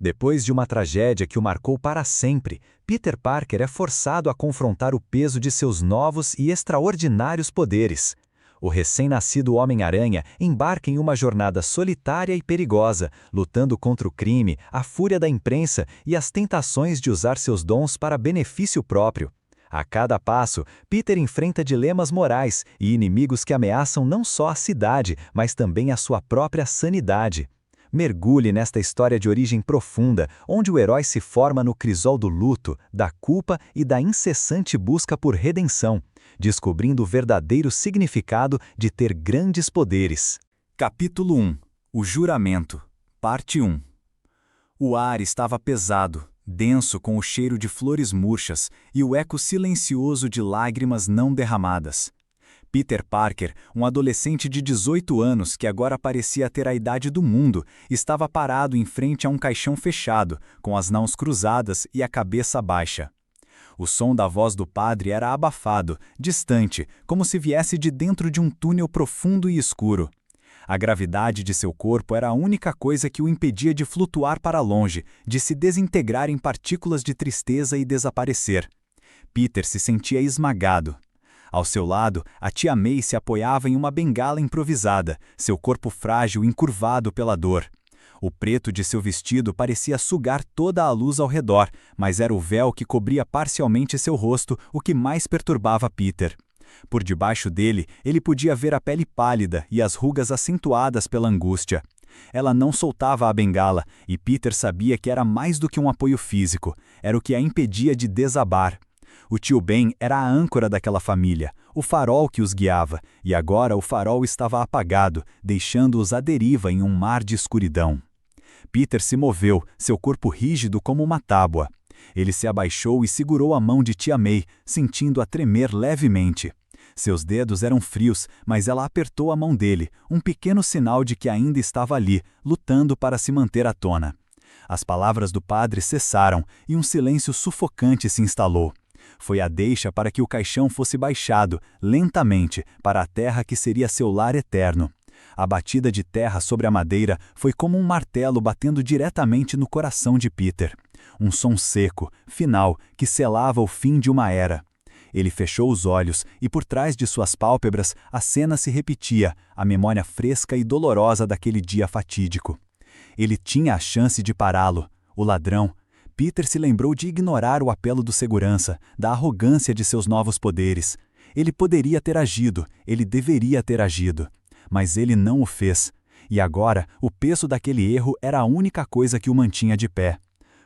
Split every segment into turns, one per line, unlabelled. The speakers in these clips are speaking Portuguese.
Depois de uma tragédia que o marcou para sempre, Peter Parker é forçado a confrontar o peso de seus novos e extraordinários poderes. O recém-nascido Homem-Aranha embarca em uma jornada solitária e perigosa, lutando contra o crime, a fúria da imprensa e as tentações de usar seus dons para benefício próprio. A cada passo, Peter enfrenta dilemas morais e inimigos que ameaçam não só a cidade, mas também a sua própria sanidade. Mergulhe nesta história de origem profunda, onde o herói se forma no crisol do luto, da culpa e da incessante busca por redenção, descobrindo o verdadeiro significado de ter grandes poderes.
Capítulo 1 O Juramento Parte 1 O ar estava pesado, denso com o cheiro de flores murchas e o eco silencioso de lágrimas não derramadas. Peter Parker, um adolescente de 18 anos que agora parecia ter a idade do mundo, estava parado em frente a um caixão fechado, com as mãos cruzadas e a cabeça baixa. O som da voz do padre era abafado, distante, como se viesse de dentro de um túnel profundo e escuro. A gravidade de seu corpo era a única coisa que o impedia de flutuar para longe, de se desintegrar em partículas de tristeza e desaparecer. Peter se sentia esmagado. Ao seu lado, a tia May se apoiava em uma bengala improvisada, seu corpo frágil encurvado pela dor. O preto de seu vestido parecia sugar toda a luz ao redor, mas era o véu que cobria parcialmente seu rosto o que mais perturbava Peter. Por debaixo dele, ele podia ver a pele pálida e as rugas acentuadas pela angústia. Ela não soltava a bengala, e Peter sabia que era mais do que um apoio físico, era o que a impedia de desabar. O tio Ben era a âncora daquela família, o farol que os guiava, e agora o farol estava apagado, deixando-os à deriva em um mar de escuridão. Peter se moveu, seu corpo rígido como uma tábua. Ele se abaixou e segurou a mão de tia May, sentindo-a tremer levemente. Seus dedos eram frios, mas ela apertou a mão dele, um pequeno sinal de que ainda estava ali, lutando para se manter à tona. As palavras do padre cessaram e um silêncio sufocante se instalou. Foi a deixa para que o caixão fosse baixado, lentamente, para a terra que seria seu lar eterno. A batida de terra sobre a madeira foi como um martelo batendo diretamente no coração de Peter. Um som seco, final, que selava o fim de uma era. Ele fechou os olhos e por trás de suas pálpebras a cena se repetia, a memória fresca e dolorosa daquele dia fatídico. Ele tinha a chance de pará-lo, o ladrão. Peter se lembrou de ignorar o apelo do segurança, da arrogância de seus novos poderes. Ele poderia ter agido, ele deveria ter agido. Mas ele não o fez. E agora, o peso daquele erro era a única coisa que o mantinha de pé.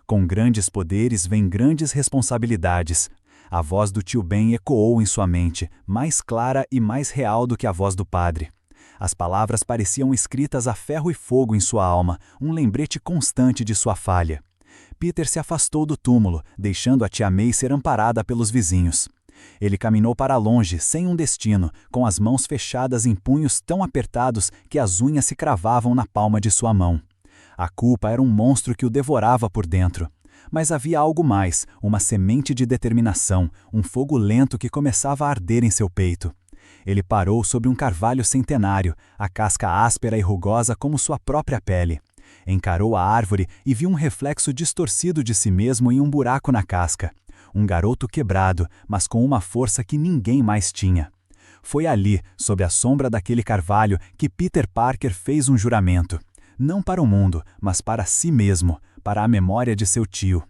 Com grandes poderes vem grandes responsabilidades. A voz do tio Ben ecoou em sua mente, mais clara e mais real do que a voz do padre. As palavras pareciam escritas a ferro e fogo em sua alma, um lembrete constante de sua falha. Peter se afastou do túmulo, deixando a tia May ser amparada pelos vizinhos. Ele caminhou para longe, sem um destino, com as mãos fechadas em punhos tão apertados que as unhas se cravavam na palma de sua mão. A culpa era um monstro que o devorava por dentro. Mas havia algo mais, uma semente de determinação, um fogo lento que começava a arder em seu peito. Ele parou sobre um carvalho centenário, a casca áspera e rugosa como sua própria pele. Encarou a árvore e viu um reflexo distorcido de si mesmo em um buraco na casca. Um garoto quebrado, mas com uma força que ninguém mais tinha. Foi ali, sob a sombra daquele carvalho, que Peter Parker fez um juramento. Não para o mundo, mas para si mesmo, para a memória de seu tio.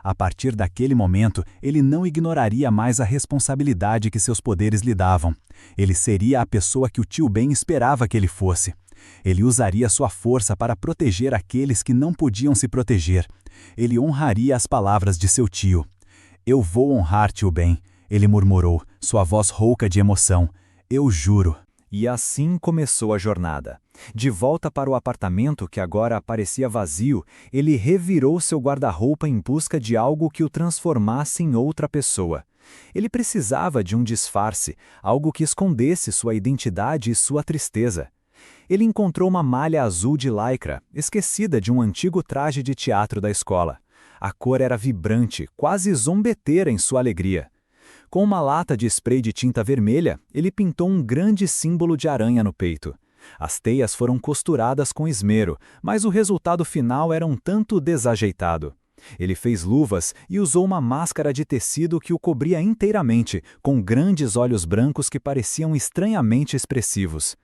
A partir daquele momento, ele não ignoraria mais a responsabilidade que seus poderes lhe davam. Ele seria a pessoa que o tio Ben esperava que ele fosse. Ele usaria sua força para proteger aqueles que não podiam se proteger. Ele honraria as palavras de seu tio. "Eu vou honrar tio Ben", ele murmurou, sua voz rouca de emoção. "Eu juro."
E assim começou a jornada. De volta para o apartamento que agora parecia vazio, ele revirou seu guarda-roupa em busca de algo que o transformasse em outra pessoa. Ele precisava de um disfarce, algo que escondesse sua identidade e sua tristeza. Ele encontrou uma malha azul de lycra, esquecida de um antigo traje de teatro da escola. A cor era vibrante, quase zombeteira em sua alegria. Com uma lata de spray de tinta vermelha, ele pintou um grande símbolo de aranha no peito.
As teias foram costuradas com esmero, mas o resultado final era um tanto desajeitado. Ele fez luvas e usou uma máscara de tecido que o cobria inteiramente, com grandes olhos brancos que pareciam estranhamente expressivos.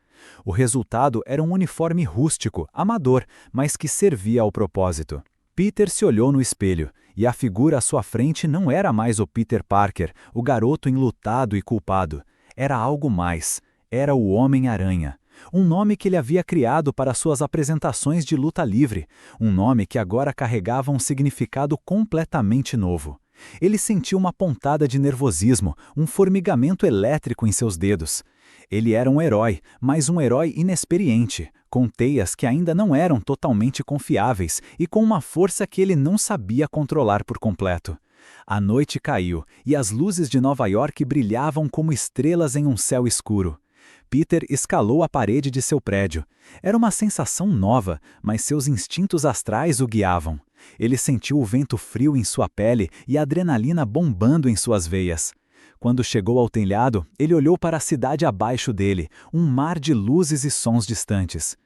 O resultado era um uniforme rústico, amador, mas que servia ao propósito. Peter se olhou no espelho, e a figura à sua frente não era mais o Peter Parker, o garoto enlutado e culpado. Era algo mais. Era o Homem-Aranha. Um nome que ele havia criado para suas apresentações de luta livre, um nome que agora carregava um significado completamente novo. Ele sentiu uma pontada de nervosismo, um formigamento elétrico em seus dedos. Ele era um herói, mas um herói inexperiente, com teias que ainda não eram totalmente confiáveis e com uma força que ele não sabia controlar por completo. A noite caiu e as luzes de Nova York brilhavam como estrelas em um céu escuro. Peter escalou a parede de seu prédio. Era uma sensação nova, mas seus instintos astrais o guiavam. Ele sentiu o vento frio em sua pele e a adrenalina bombando em suas veias. Quando chegou ao telhado, ele olhou para a cidade abaixo dele, um mar de luzes e sons distantes.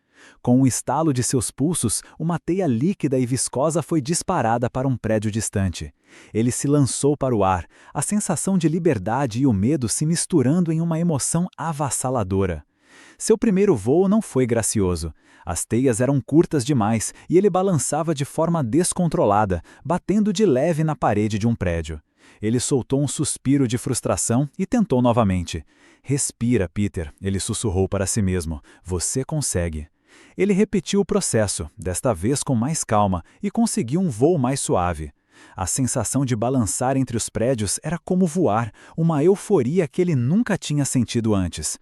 Com o estalo de seus pulsos, uma teia líquida e viscosa foi disparada para um prédio distante. Ele se lançou para o ar, a sensação de liberdade e o medo se misturando em uma emoção avassaladora. Seu primeiro voo não foi gracioso. As teias eram curtas demais e ele balançava de forma descontrolada, batendo de leve na parede de um prédio. Ele soltou um suspiro de frustração e tentou novamente. "Respira, Peter", ele sussurrou para si mesmo. "Você consegue." Ele repetiu o processo, desta vez com mais calma, e conseguiu um voo mais suave. A sensação de balançar entre os prédios era como voar, uma euforia que ele nunca tinha sentido antes.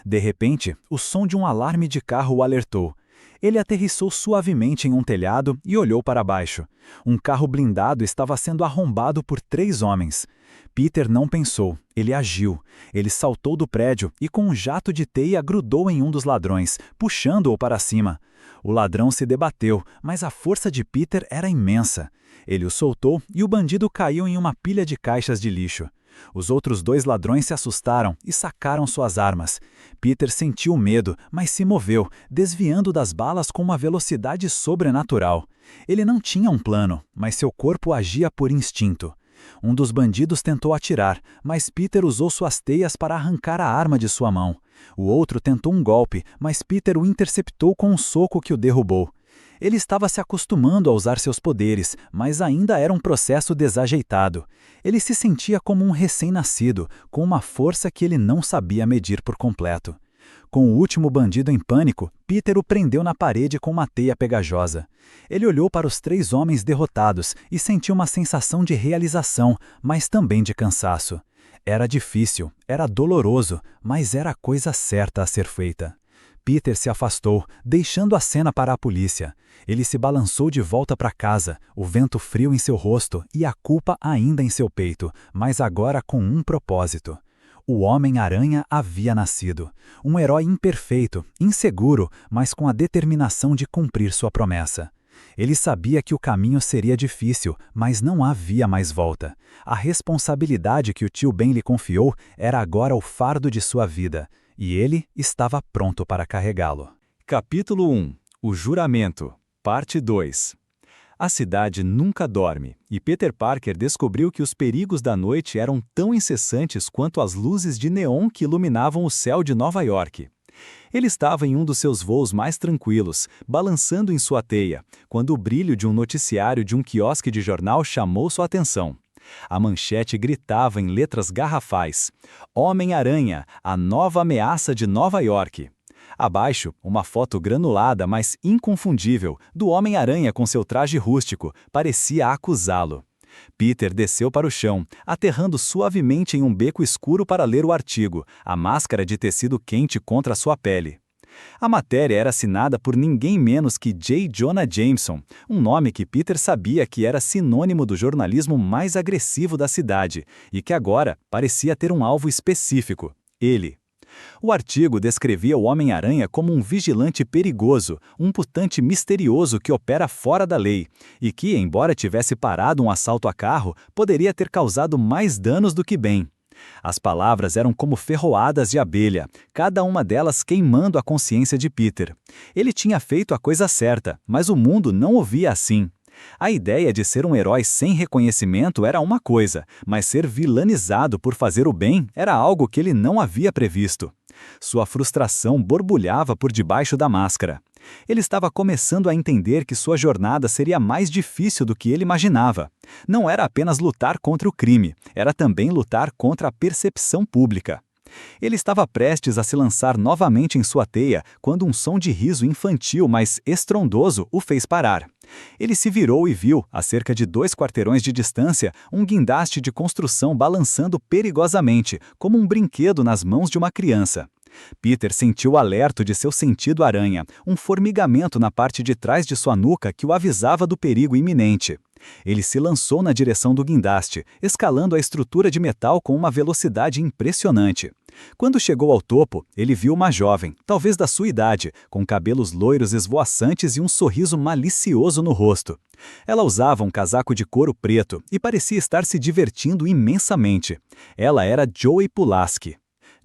De repente, o som de um alarme de carro o alertou. Ele aterrissou suavemente em um telhado e olhou para baixo. Um carro blindado estava sendo arrombado por 3 homens. Peter não pensou, ele agiu. Ele saltou do prédio e com um jato de teia grudou em um dos ladrões, puxando-o para cima. O ladrão se debateu, mas a força de Peter era imensa. Ele o soltou e o bandido caiu em uma pilha de caixas de lixo. Os outros 2 ladrões se assustaram e sacaram suas armas. Peter sentiu medo, mas se moveu, desviando das balas com uma velocidade sobrenatural. Ele não tinha um plano, mas seu corpo agia por instinto. Um dos bandidos tentou atirar, mas Peter usou suas teias para arrancar a arma de sua mão. O outro tentou um golpe, mas Peter o interceptou com um soco que o derrubou. Ele estava se acostumando a usar seus poderes, mas ainda era um processo desajeitado. Ele se sentia como um recém-nascido, com uma força que ele não sabia medir por completo. Com o último bandido em pânico, Peter o prendeu na parede com uma teia pegajosa. Ele olhou para os 3 homens derrotados e sentiu uma sensação de realização, mas também de cansaço. Era difícil, era doloroso, mas era a coisa certa a ser feita. Peter se afastou, deixando a cena para a polícia. Ele se balançou de volta para casa, o vento frio em seu rosto e a culpa ainda em seu peito, mas agora com um propósito. O Homem-Aranha havia nascido. Um herói imperfeito, inseguro, mas com a determinação de cumprir sua promessa. Ele sabia que o caminho seria difícil, mas não havia mais volta. A responsabilidade que o tio Ben lhe confiou era agora o fardo de sua vida, e ele estava pronto para carregá-lo.
Capítulo 1. O Juramento. Parte 2. A cidade nunca dorme, e Peter Parker descobriu que os perigos da noite eram tão incessantes quanto as luzes de neon que iluminavam o céu de Nova York. Ele estava em um dos seus voos mais tranquilos, balançando em sua teia, quando o brilho de um noticiário de um quiosque de jornal chamou sua atenção. A manchete gritava em letras garrafais: "Homem-Aranha, a nova ameaça de Nova York." Abaixo, uma foto granulada, mas inconfundível, do Homem-Aranha com seu traje rústico, parecia acusá-lo. Peter desceu para o chão, aterrando suavemente em um beco escuro para ler o artigo, a máscara de tecido quente contra sua pele. A matéria era assinada por ninguém menos que J. Jonah Jameson, um nome que Peter sabia que era sinônimo do jornalismo mais agressivo da cidade, e que agora parecia ter um alvo específico: ele. O artigo descrevia o Homem-Aranha como um vigilante perigoso, um mutante misterioso que opera fora da lei, e que, embora tivesse parado um assalto a carro, poderia ter causado mais danos do que bem. As palavras eram como ferroadas de abelha, cada uma delas queimando a consciência de Peter. Ele tinha feito a coisa certa, mas o mundo não o via assim. A ideia de ser um herói sem reconhecimento era uma coisa, mas ser vilanizado por fazer o bem era algo que ele não havia previsto. Sua frustração borbulhava por debaixo da máscara. Ele estava começando a entender que sua jornada seria mais difícil do que ele imaginava. Não era apenas lutar contra o crime, era também lutar contra a percepção pública. Ele estava prestes a se lançar novamente em sua teia quando um som de riso infantil, mas estrondoso, o fez parar. Ele se virou e viu, a cerca de 2 quarteirões de distância, um guindaste de construção balançando perigosamente, como um brinquedo nas mãos de uma criança. Peter sentiu o alerto de seu sentido aranha, um formigamento na parte de trás de sua nuca que o avisava do perigo iminente. Ele se lançou na direção do guindaste, escalando a estrutura de metal com uma velocidade impressionante. Quando chegou ao topo, ele viu uma jovem, talvez da sua idade, com cabelos loiros esvoaçantes e um sorriso malicioso no rosto. Ela usava um casaco de couro preto e parecia estar se divertindo imensamente. Ela era Joey Pulaski.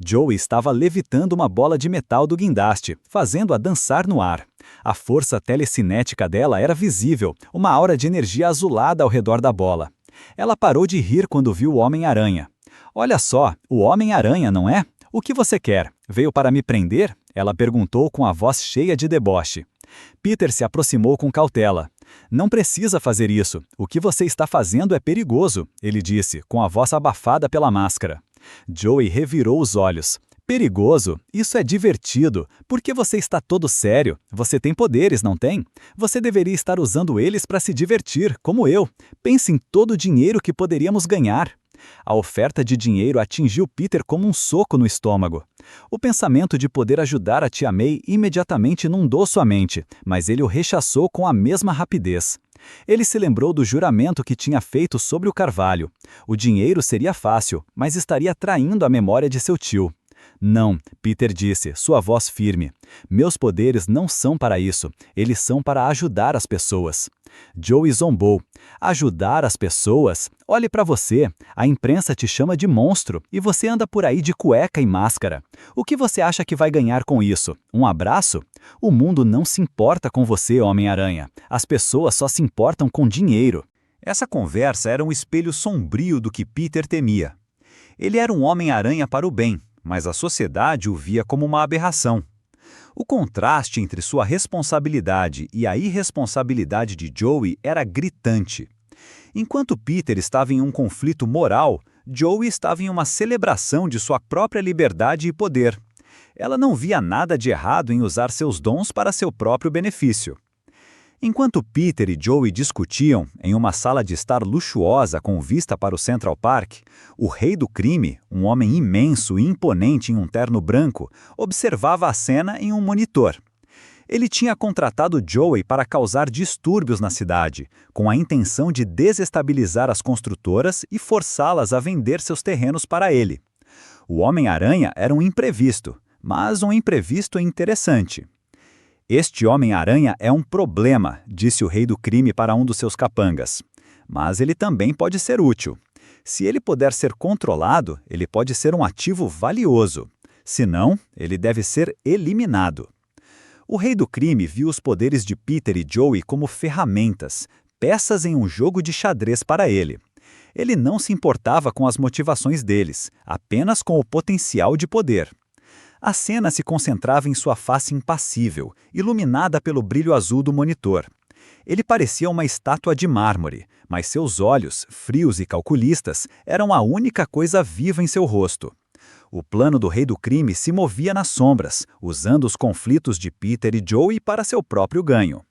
Joey estava levitando uma bola de metal do guindaste, fazendo-a dançar no ar. A força telecinética dela era visível, uma aura de energia azulada ao redor da bola. Ela parou de rir quando viu o Homem-Aranha. "Olha só, o Homem-Aranha, não é? O que você quer? Veio para me prender?" Ela perguntou com a voz cheia de deboche. Peter se aproximou com cautela. "Não precisa fazer isso. O que você está fazendo é perigoso", ele disse, com a voz abafada pela máscara. Joey revirou os olhos. "Perigoso? Isso é divertido. Por que você está todo sério? Você tem poderes, não tem? Você deveria estar usando eles para se divertir, como eu. Pense em todo o dinheiro que poderíamos ganhar." A oferta de dinheiro atingiu Peter como um soco no estômago. O pensamento de poder ajudar a tia May imediatamente inundou sua mente, mas ele o rechaçou com a mesma rapidez. Ele se lembrou do juramento que tinha feito sobre o carvalho. O dinheiro seria fácil, mas estaria traindo a memória de seu tio. "Não", Peter disse, sua voz firme. "Meus poderes não são para isso. Eles são para ajudar as pessoas." Joey zombou. "Ajudar as pessoas? Olhe para você. A imprensa te chama de monstro e você anda por aí de cueca e máscara. O que você acha que vai ganhar com isso? Um abraço? O mundo não se importa com você, Homem-Aranha. As pessoas só se importam com dinheiro." Essa conversa era um espelho sombrio do que Peter temia. Ele era um Homem-Aranha para o bem, mas a sociedade o via como uma aberração. O contraste entre sua responsabilidade e a irresponsabilidade de Joey era gritante. Enquanto Peter estava em um conflito moral, Joey estava em uma celebração de sua própria liberdade e poder. Ela não via nada de errado em usar seus dons para seu próprio benefício. Enquanto Peter e Joey discutiam, em uma sala de estar luxuosa com vista para o Central Park, o rei do crime, um homem imenso e imponente em um terno branco, observava a cena em um monitor. Ele tinha contratado Joey para causar distúrbios na cidade, com a intenção de desestabilizar as construtoras e forçá-las a vender seus terrenos para ele. O Homem-Aranha era um imprevisto, mas um imprevisto interessante. "Este Homem-Aranha é um problema", disse o rei do crime para um dos seus capangas. "Mas ele também pode ser útil. Se ele puder ser controlado, ele pode ser um ativo valioso. Se não, ele deve ser eliminado." O rei do crime viu os poderes de Peter e Joey como ferramentas, peças em um jogo de xadrez para ele. Ele não se importava com as motivações deles, apenas com o potencial de poder. A cena se concentrava em sua face impassível, iluminada pelo brilho azul do monitor. Ele parecia uma estátua de mármore, mas seus olhos, frios e calculistas, eram a única coisa viva em seu rosto. O plano do rei do crime se movia nas sombras, usando os conflitos de Peter e Joey para seu próprio ganho.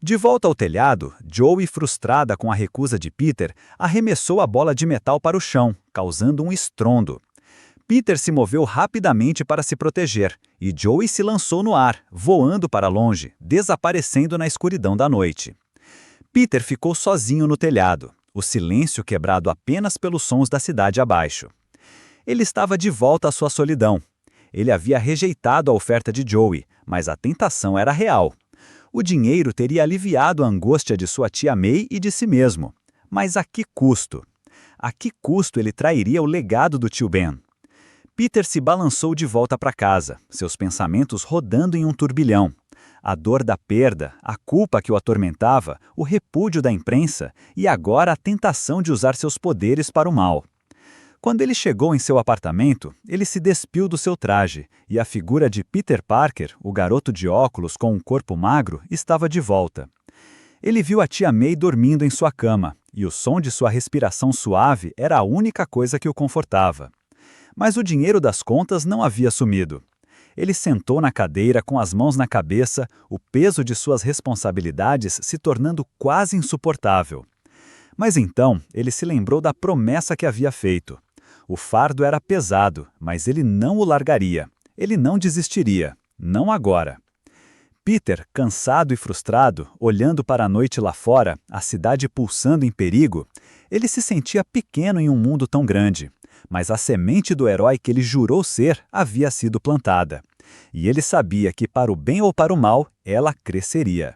De volta ao telhado, Joey, frustrada com a recusa de Peter, arremessou a bola de metal para o chão, causando um estrondo. Peter se moveu rapidamente para se proteger, e Joey se lançou no ar, voando para longe, desaparecendo na escuridão da noite. Peter ficou sozinho no telhado, o silêncio quebrado apenas pelos sons da cidade abaixo. Ele estava de volta à sua solidão. Ele havia rejeitado a oferta de Joey, mas a tentação era real. O dinheiro teria aliviado a angústia de sua tia May e de si mesmo. Mas a que custo?
A que custo ele trairia o legado do tio Ben? Peter se balançou de volta para casa, seus pensamentos rodando em um turbilhão. A dor da perda, a culpa que o atormentava, o repúdio da imprensa e agora a tentação de usar seus poderes para o mal. Quando ele chegou em seu apartamento, ele se despiu do seu traje e a figura de Peter Parker, o garoto de óculos com um corpo magro, estava de volta. Ele viu a tia May dormindo em sua cama e o som de sua respiração suave era a única coisa que o confortava. Mas o dinheiro das contas não havia sumido. Ele sentou na cadeira com as mãos na cabeça, o peso de suas responsabilidades se tornando quase insuportável. Mas então ele se lembrou da promessa que havia feito. O fardo era pesado, mas ele não o largaria. Ele não desistiria. Não agora. Peter, cansado e frustrado, olhando para a noite lá fora, a cidade pulsando em perigo, ele se sentia pequeno em um mundo tão grande. Mas a semente do herói que ele jurou ser havia sido plantada. E ele sabia que, para o bem ou para o mal, ela cresceria.